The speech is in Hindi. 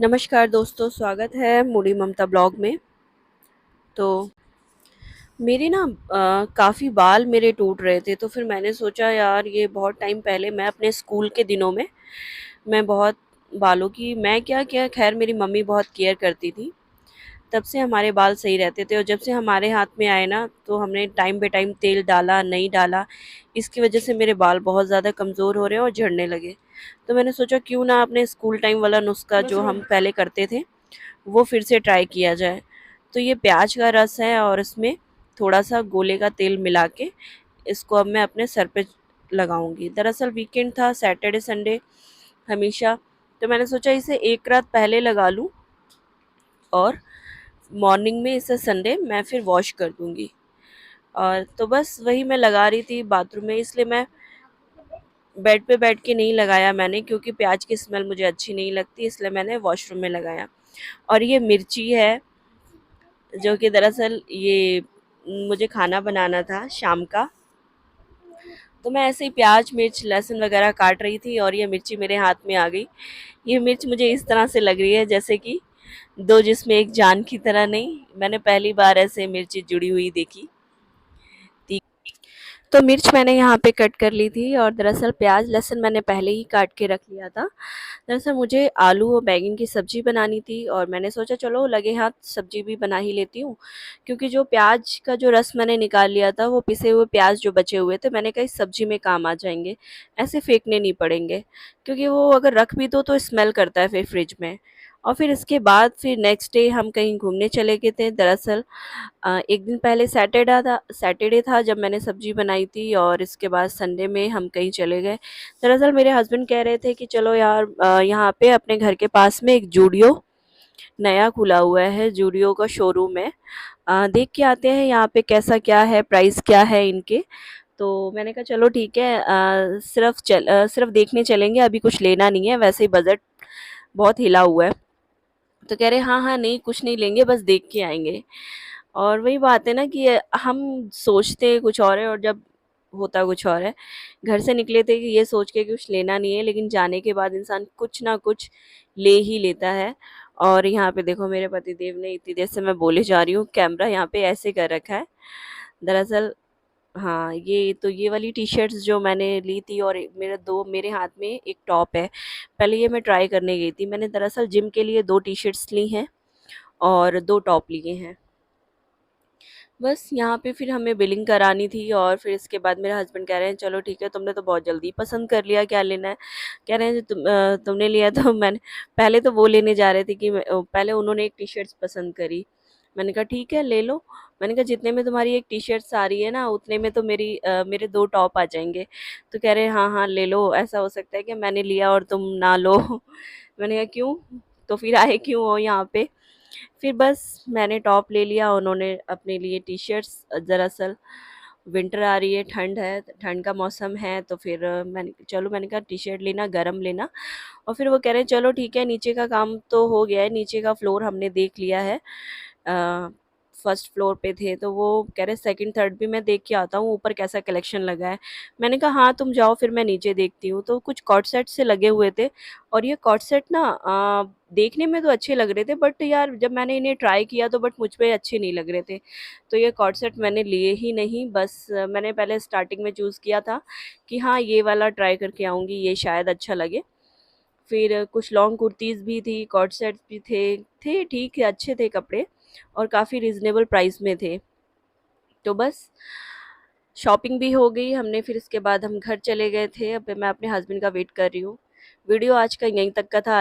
नमस्कार दोस्तों, स्वागत है मूडी ममता ब्लॉग में। तो मेरे ना काफ़ी बाल मेरे टूट रहे थे, तो फिर मैंने सोचा यार ये बहुत टाइम पहले मैं अपने स्कूल के दिनों में मैं बहुत बालों की मैं क्या क्या खैर मेरी मम्मी बहुत केयर करती थी। तब से हमारे बाल सही रहते थे और जब से हमारे हाथ में आए ना तो हमने टाइम पे टाइम तेल डाला नहीं डाला, इसकी वजह से मेरे बाल बहुत ज़्यादा कमज़ोर हो रहे हैं और झड़ने लगे। तो मैंने सोचा क्यों ना अपने स्कूल टाइम वाला नुस्खा जो हम पहले करते थे वो फिर से ट्राई किया जाए। तो ये प्याज का रस है और इसमें थोड़ा-सा गोले का तेल मिला के इसको अब मैं अपने सर पे लगाऊँगी। दरअसल वीकेंड था, सैटरडे संडे हमेशा, तो मैंने सोचा इसे एक रात पहले लगा लूँ और मॉर्निंग में इसे संडे मैं फिर वॉश कर दूँगी। और तो बस वही मैं लगा रही थी बाथरूम में, इसलिए मैं बेड पे बैठ के नहीं लगाया मैंने, क्योंकि प्याज की स्मेल मुझे अच्छी नहीं लगती, इसलिए मैंने वॉशरूम में लगाया। और ये मिर्ची है जो कि दरअसल ये मुझे खाना बनाना था शाम का, तो मैं ऐसे ही प्याज मिर्च लहसुन वगैरह काट रही थी और ये मिर्ची मेरे हाथ में आ गई। ये मिर्च मुझे इस तरह से लग रही है जैसे कि दो जिसमें एक जान की तरह, नहीं, मैंने पहली बार ऐसे मिर्ची जुड़ी हुई देखी। तो मिर्च मैंने यहाँ पे कट कर ली थी और दरअसल प्याज लहसुन मैंने पहले ही काट के रख लिया था। दरअसल मुझे आलू और बैंगन की सब्ज़ी बनानी थी और मैंने सोचा चलो लगे हाथ सब्ज़ी भी बना ही लेती हूँ, क्योंकि जो प्याज का जो रस मैंने निकाल लिया था वो पिसे हुए प्याज जो बचे हुए थे, मैंने कहा इस सब्ज़ी में काम आ जाएंगे, ऐसे फेंकने नहीं पड़ेंगे, क्योंकि वो अगर रख भी दो तो स्मेल करता है फिर फ्रिज में। और फिर इसके बाद फिर नेक्स्ट डे हम कहीं घूमने चले गए थे। दरअसल एक दिन पहले सैटरडे था जब मैंने सब्ज़ी बनाई थी और इसके बाद संडे में हम कहीं चले गए। दरअसल मेरे हस्बैंड कह रहे थे कि चलो यार यहाँ पे अपने घर के पास में एक जूडियो नया खुला हुआ है, जूडियो का शोरूम है, देख के आते हैं यहाँ पे कैसा क्या है, प्राइस क्या है इनके। तो मैंने कहा चलो ठीक है, सिर्फ देखने चलेंगे, अभी कुछ लेना नहीं है, वैसे ही बजट बहुत हिला हुआ है। तो कह रहे हाँ हाँ नहीं कुछ नहीं लेंगे, बस देख के आएंगे। और वही बात है ना कि हम सोचते कुछ और है और जब होता कुछ और है। घर से निकले थे कि ये सोच के कि कुछ लेना नहीं है, लेकिन जाने के बाद इंसान कुछ ना कुछ ले ही लेता है। और यहाँ पे देखो मेरे पतिदेव ने, इतनी देर से मैं बोले जा रही हूँ, कैमरा यहाँ पे ऐसे कर रखा है। दरअसल हाँ, ये वाली टी-शर्ट्स जो मैंने ली थी और मेरे हाथ में एक टॉप है। पहले ये मैं ट्राई करने गई थी। मैंने दरअसल जिम के लिए 2 टी-शर्ट्स ली हैं और 2 टॉप लिए हैं। बस यहाँ पे फिर हमें बिलिंग करानी थी और फिर इसके बाद मेरे हस्बैंड कह रहे हैं चलो ठीक है, तुमने तो बहुत जल्दी पसंद कर लिया, क्या लेना है? कह रहे हैं तुमने लिया तो मैंने पहले तो वो लेने जा रहे थे कि पहले उन्होंने एक टी-शर्ट्स पसंद करी। मैंने कहा ठीक है ले लो। मैंने कहा जितने में तुम्हारी एक टी-शर्ट्स आ रही है ना उतने में तो मेरे 2 टॉप आ जाएँगे। तो कह रहे हैं हाँ, हाँ ले लो, ऐसा हो सकता है कि मैंने लिया और तुम ना लो। मैंने कहा क्यों? तो फिर आए क्यों हो यहाँ पे? फिर बस मैंने टॉप ले लिया, उन्होंने अपने लिए टी-शर्ट्स। दरअसल विंटर आ रही है, ठंड है, ठंड का मौसम है, तो फिर मैंने कहा टी-शर्ट लेना, गरम लेना। और फिर वो कह रहे हैं चलो ठीक है, नीचे का काम तो हो गया है, नीचे का फ्लोर हमने देख लिया है। फर्स्ट फ्लोर पे थे तो वो कह रहे सेकंड थर्ड भी मैं देख के आता हूँ ऊपर कैसा कलेक्शन लगा है। मैंने कहा हाँ तुम जाओ, फिर मैं नीचे देखती हूँ। तो कुछ कॉर्ड सेट से लगे हुए थे और ये कॉर्ड सेट ना देखने में तो अच्छे लग रहे थे, बट यार जब मैंने इन्हें ट्राई किया तो बट मुझ पे अच्छे नहीं लग रहे थे। तो ये कॉर्ड सेट मैंने लिए ही नहीं। बस मैंने पहले स्टार्टिंग में चूज़ किया था कि हाँ ये वाला ट्राई करके आऊँगी, ये शायद अच्छा लगे। फिर कुछ लॉन्ग कुर्तीज़ भी थी, कॉर्ड सेट्स भी थे ठीक है, अच्छे थे कपड़े और काफ़ी रीज़नेबल प्राइस में थे। तो बस शॉपिंग भी हो गई हमने, फिर इसके बाद हम घर चले गए थे। अब मैं अपने हस्बैंड का वेट कर रही हूँ। वीडियो आज का यहीं तक का था।